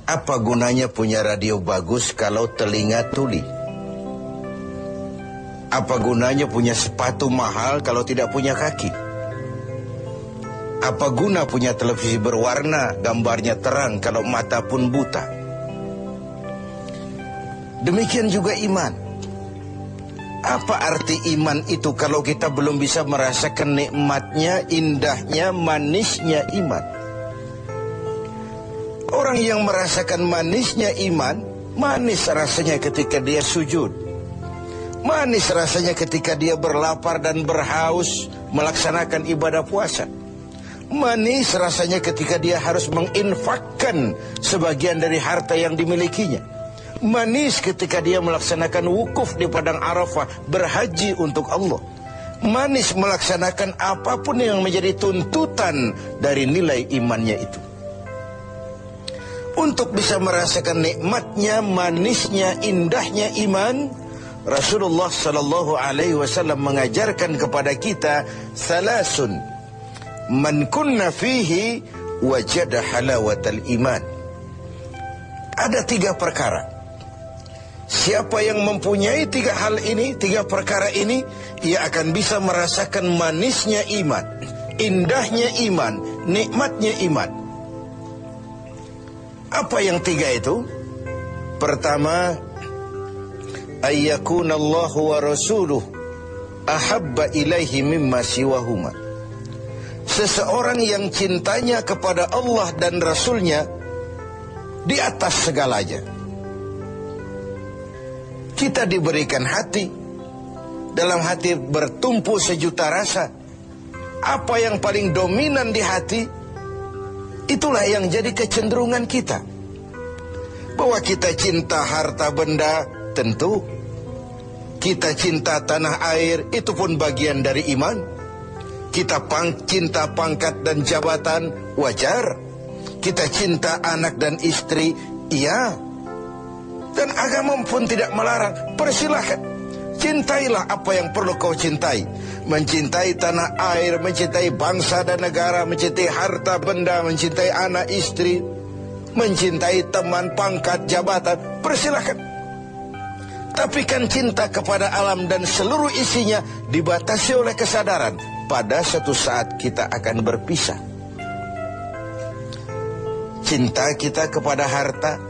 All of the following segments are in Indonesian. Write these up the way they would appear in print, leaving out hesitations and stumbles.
Apa gunanya punya radio bagus kalau telinga tuli? Apa gunanya punya sepatu mahal kalau tidak punya kaki? Apa guna punya televisi berwarna, gambarnya terang kalau mata pun buta? Demikian juga iman. Apa arti iman itu kalau kita belum bisa merasakan nikmatnya, indahnya, manisnya iman? Orang yang merasakan manisnya iman, manis rasanya ketika dia sujud. Manis rasanya ketika dia berlapar dan berhaus melaksanakan ibadah puasa. Manis rasanya ketika dia harus menginfakkan sebagian dari harta yang dimilikinya. Manis ketika dia melaksanakan wukuf di padang Arafah, berhaji untuk Allah. Manis melaksanakan apapun yang menjadi tuntutan dari nilai imannya itu. Untuk bisa merasakan nikmatnya, manisnya, indahnya iman, Rasulullah sallallahu alaihi wasallam mengajarkan kepada kita salasun man kunna fihi wajada halawatal iman. Ada 3 perkara. Siapa yang mempunyai 3 hal ini, 3 perkara ini, ia akan bisa merasakan manisnya iman, indahnya iman, nikmatnya iman. Apa yang 3 itu? Pertama, ayyakuna Allah wa rasuluh ahabba ilaihi mimma siwahuma. Seseorang yang cintanya kepada Allah dan Rasulnya di atas segalanya. Kita diberikan hati, dalam hati bertumpu sejuta rasa. Apa yang paling dominan di hati, itulah yang jadi kecenderungan kita. Bahwa kita cinta harta benda, tentu. Kita cinta tanah air, itu pun bagian dari iman. Kita cinta pangkat dan jabatan, wajar. Kita cinta anak dan istri, iya. Dan agama pun tidak melarang, persilahkan. Cintailah apa yang perlu kau cintai. Mencintai tanah air, mencintai bangsa dan negara, mencintai harta benda, mencintai anak istri, mencintai teman, pangkat, jabatan, persilahkan. Tapi kan cinta kepada alam dan seluruh isinya dibatasi oleh kesadaran. Pada suatu saat kita akan berpisah. Cinta kita kepada harta,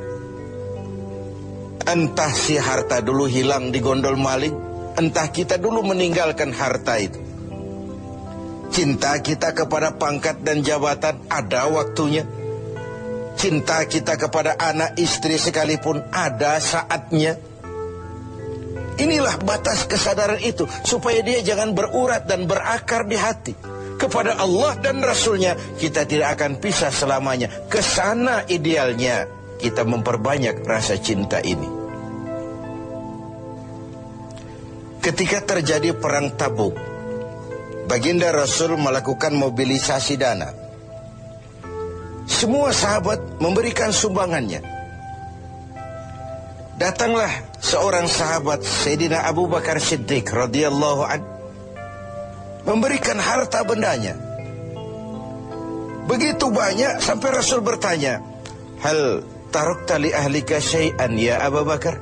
entah si harta dulu hilang di gondol maling, entah kita dulu meninggalkan harta itu. Cinta kita kepada pangkat dan jabatan ada waktunya. Cinta kita kepada anak istri sekalipun ada saatnya. Inilah batas kesadaran itu, supaya dia jangan berurat dan berakar di hati. Kepada Allah dan Rasulnya kita tidak akan pisah selamanya. Kesana idealnya kita memperbanyak rasa cinta ini. Ketika terjadi perang Tabuk, baginda Rasul melakukan mobilisasi dana. Semua sahabat memberikan sumbangannya. Datanglah seorang sahabat, Sayyidina Abu Bakar Siddiq radhiyallahu an, memberikan harta bendanya. Begitu banyak sampai Rasul bertanya, "Hal tarakta li ahlika syai'an ya Abu Bakar?"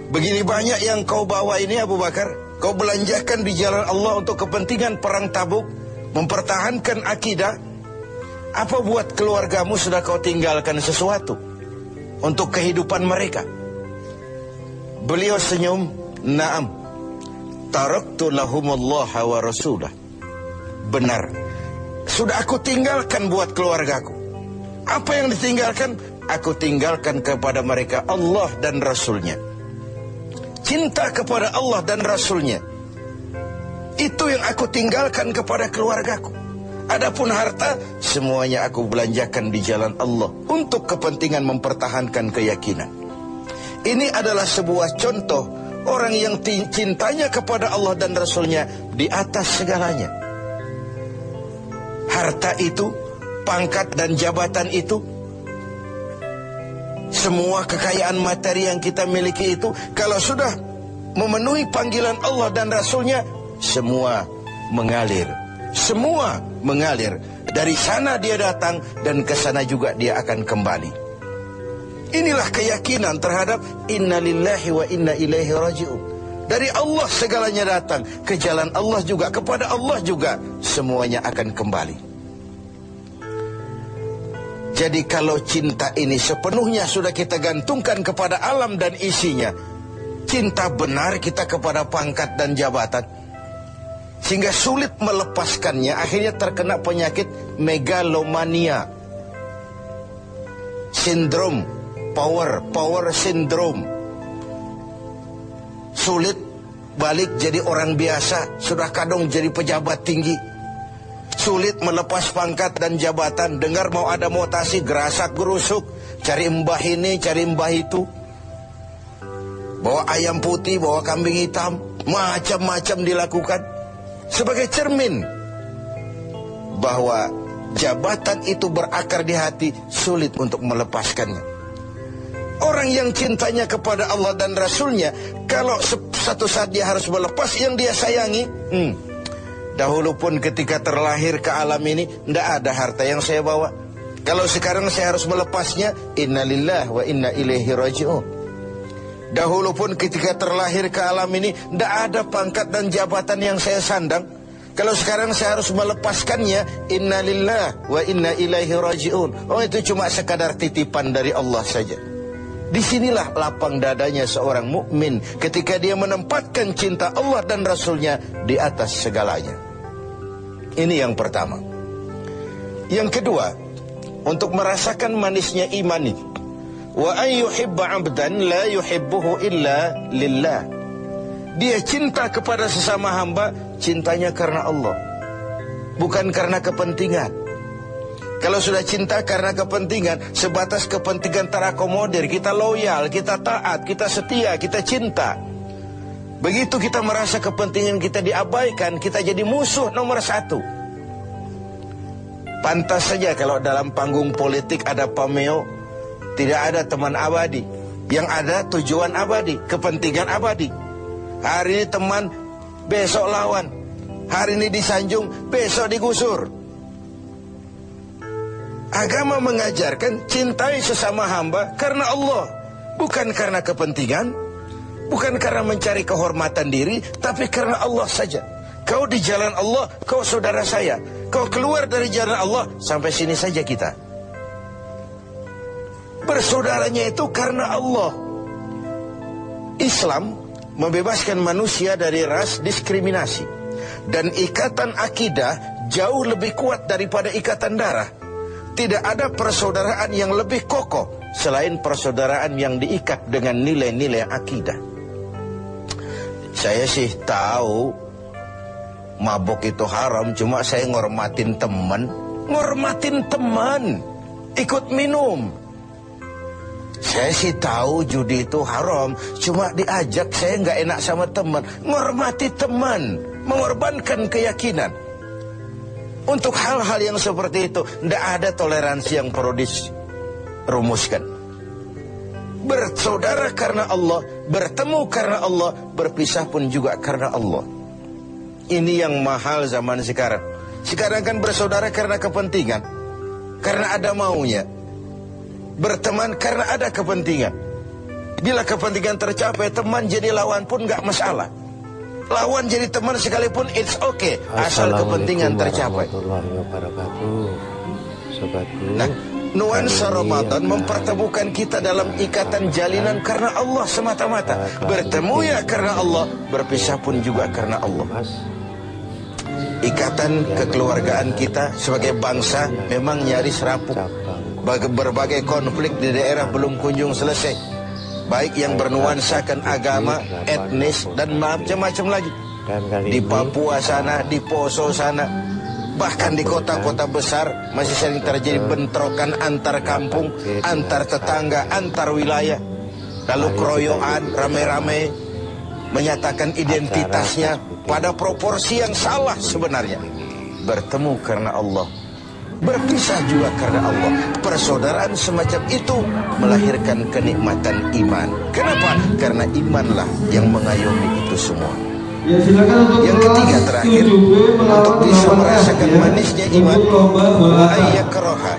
Begini banyak yang kau bawa ini Abu Bakar, kau belanjakan di jalan Allah untuk kepentingan perang Tabuk, mempertahankan akidah. Apa buat keluargamu sudah kau tinggalkan sesuatu untuk kehidupan mereka? Beliau senyum, "Na'am, taraktu lahumullaha wa rasulah." Benar, sudah aku tinggalkan buat keluargaku. Apa yang ditinggalkan? Aku tinggalkan kepada mereka Allah dan Rasulnya. Cinta kepada Allah dan Rasulnya, itu yang aku tinggalkan kepada keluargaku. Adapun harta, semuanya aku belanjakan di jalan Allah untuk kepentingan mempertahankan keyakinan. Ini adalah sebuah contoh orang yang cintanya kepada Allah dan Rasulnya di atas segalanya. Harta itu, pangkat dan jabatan itu, semua kekayaan materi yang kita miliki itu, kalau sudah memenuhi panggilan Allah dan Rasulnya, semua mengalir. Semua mengalir. Dari sana dia datang dan ke sana juga dia akan kembali. Inilah keyakinan terhadap inna lillahi wa inna ilaihi raji'un. Dari Allah segalanya datang, ke jalan Allah juga, kepada Allah juga semuanya akan kembali. Jadi kalau cinta ini sepenuhnya sudah kita gantungkan kepada alam dan isinya, cinta benar kita kepada pangkat dan jabatan, sehingga sulit melepaskannya, akhirnya terkena penyakit megalomania, sindrom, power syndrome. Sulit balik jadi orang biasa, sudah kadang jadi pejabat tinggi. Sulit melepas pangkat dan jabatan, dengar mau ada mutasi, gerasak gerusuk, cari mbah ini, cari mbah itu. Bawa ayam putih, bawa kambing hitam, macam-macam dilakukan. Sebagai cermin bahwa jabatan itu berakar di hati, sulit untuk melepaskannya. Orang yang cintanya kepada Allah dan Rasulnya, kalau satu saat dia harus melepas yang dia sayangi, dahulu pun ketika terlahir ke alam ini, tidak ada harta yang saya bawa. Kalau sekarang saya harus melepasnya, innalillahi wa inna ilaihi raji'un. Dahulu pun ketika terlahir ke alam ini, tidak ada pangkat dan jabatan yang saya sandang. Kalau sekarang saya harus melepaskannya, innalillahi wa inna ilaihi raji'un. Oh, itu cuma sekadar titipan dari Allah saja. Disinilah lapang dadanya seorang mukmin ketika dia menempatkan cinta Allah dan Rasulnya di atas segalanya. Ini yang pertama. Yang kedua, untuk merasakan manisnya iman ini, wa an yuhibba 'abdan la yuhibbuhu illa lillah. Dia cinta kepada sesama hamba, cintanya karena Allah, bukan karena kepentingan. Kalau sudah cinta karena kepentingan, sebatas kepentingan terakomodir, kita loyal, kita taat, kita setia, kita cinta. Begitu kita merasa kepentingan kita diabaikan, kita jadi musuh nomor satu. Pantas saja kalau dalam panggung politik ada pameo, tidak ada teman abadi. Yang ada tujuan abadi, kepentingan abadi. Hari ini teman, besok lawan. Hari ini disanjung, besok digusur. Agama mengajarkan cintai sesama hamba karena Allah, bukan karena kepentingan, bukan karena mencari kehormatan diri, tapi karena Allah saja. Kau di jalan Allah, kau saudara saya. Kau keluar dari jalan Allah, sampai sini saja kita. Bersaudaranya itu karena Allah. Islam membebaskan manusia dari ras diskriminasi, dan ikatan akidah jauh lebih kuat daripada ikatan darah. Tidak ada persaudaraan yang lebih kokoh selain persaudaraan yang diikat dengan nilai-nilai akidah. Saya sih tahu mabuk itu haram, cuma saya ngormatin teman. Ngormatin teman, ikut minum. Saya sih tahu judi itu haram, cuma diajak, saya nggak enak sama teman. Ngormati teman, mengorbankan keyakinan. Untuk hal-hal yang seperti itu, tidak ada toleransi yang perlu dirumuskan. Bersaudara karena Allah, bertemu karena Allah, berpisah pun juga karena Allah. Ini yang mahal zaman sekarang. Sekarang kan bersaudara karena kepentingan, karena ada maunya. Berteman karena ada kepentingan. Bila kepentingan tercapai, teman jadi lawan pun nggak masalah. Lawan jadi teman sekalipun it's okay, asal kepentingan tercapai. Nah, nuansa Ramadan mempertemukan kita dalam ikatan jalinan karena Allah semata-mata. Bertemu ya karena Allah, berpisah pun juga karena Allah. Ikatan kekeluargaan kita sebagai bangsa memang nyaris rapuh. Berbagai konflik di daerah belum kunjung selesai, baik yang bernuansakan agama, etnis, dan macam-macam lagi. Di Papua sana, di Poso sana, bahkan di kota-kota besar masih sering terjadi bentrokan antar kampung, antar tetangga, antar wilayah. Lalu keroyokan, rame-rame menyatakan identitasnya pada proporsi yang salah sebenarnya. Bertemu karena Allah, berpisah juga karena Allah. Persaudaraan semacam itu melahirkan kenikmatan iman. Kenapa? Karena imanlah yang mengayomi itu semua. Yang ketiga terakhir, untuk bisa merasakan manisnya iman, ayakraha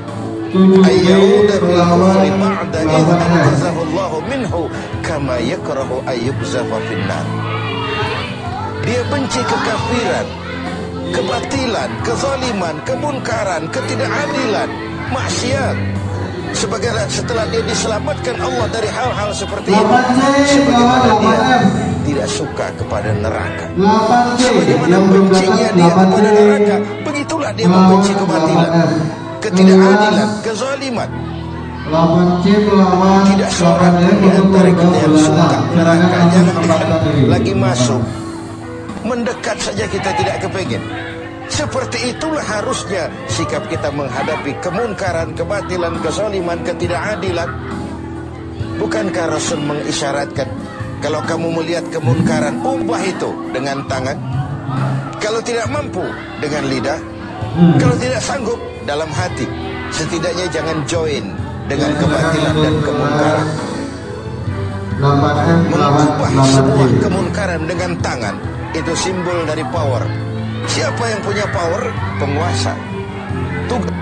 ayyauda bil kufri ba'da idh anqadhahu Allah minhu kama yakrahu ayyuqzafa finnar. Dia benci kekafiran, kebatilan, kezaliman, kemunkaran, ketidakadilan, maksiat. Setelah dia diselamatkan Allah dari hal-hal seperti ini, sebagaimana dia tidak suka kepada neraka, sebagaimana bencinya dia kepada neraka, begitulah dia membenci kebatilan, ketidakadilan, kezaliman. Tidak seorang pun di antara kita yang suka neraka. Jangan lagi masuk, mendekat saja kita tidak kepingin. Seperti itulah harusnya sikap kita menghadapi kemunkaran, kebatilan, kezaliman, ketidakadilan. Bukankah Rasul mengisyaratkan, kalau kamu melihat kemunkaran, ubah itu dengan tangan. Kalau tidak mampu, dengan lidah. Kalau tidak sanggup, dalam hati. Setidaknya jangan join dengan kebatilan dan kemunkaran. Mengubah sebuah kemunkaran dengan tangan, itu simbol dari power. Siapa yang punya power? Penguasa. Tugas